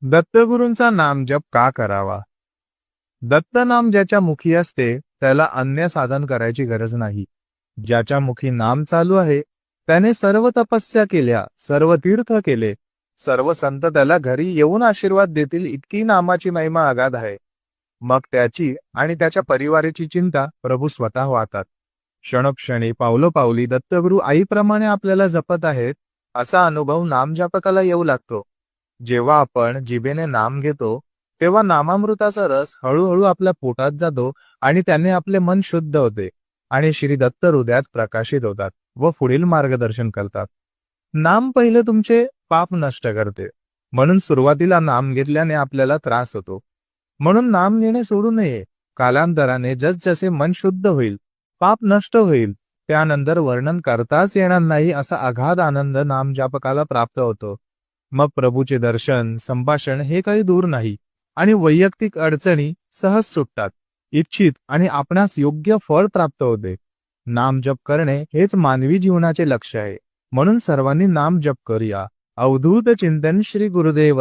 दत्तगुरूंचा नामजप का करावा? दत्त नाम ज्याच्या मुखी असते त्याला अन्य साधन करायची गरज नाही. ज्याच्या मुखी नाम चालू आहे त्याने सर्व तपस्या केल्या, सर्व तीर्थ केले, सर्व संत त्याला घरी येऊन आशीर्वाद देतील इतकी नामाची महिमा अगाध आहे. मग त्याची आणि त्याच्या परिवाराची चिंता प्रभू स्वतः वाहतात. क्षणोक्षणी पावलोपावली दत्तगुरू आईप्रमाणे आपल्याला जपत आहेत असा अनुभव नामजापकाला येऊ लागतो. जेव्हा आपण जिभेने नाम घेतो तेव्हा नामामृताचा रस हळूहळू आपल्या पोटात जातो आणि त्याने आपले मन शुद्ध होते आणि श्री दत्त हृदयात प्रकाशित होतात व पुढील मार्गदर्शन करतात. नाम पहिले तुमचे पाप नष्ट करते, म्हणून सुरुवातीला नाम घेतल्याने आपल्याला त्रास होतो. म्हणून नाम घेणे सोडू नये. कालांतराने जसजसे मन शुद्ध होईल, पाप नष्ट होईल, त्यानंतर वर्णन करताच येणार नाही असा अगाध आनंद नामजापकाला प्राप्त होतो. मग प्रभूचे दर्शन, संभाषण हे काही दूर नाही आणि वैयक्तिक अडचणी सहज सुटतात. इच्छित आणि आपणास योग्य फळ प्राप्त होते. नामजप करणे हेच मानवी जीवनाचे लक्ष्य आहे. म्हणून सर्वांनी नामजप करूया. अवधूत चिंतन श्री गुरुदेव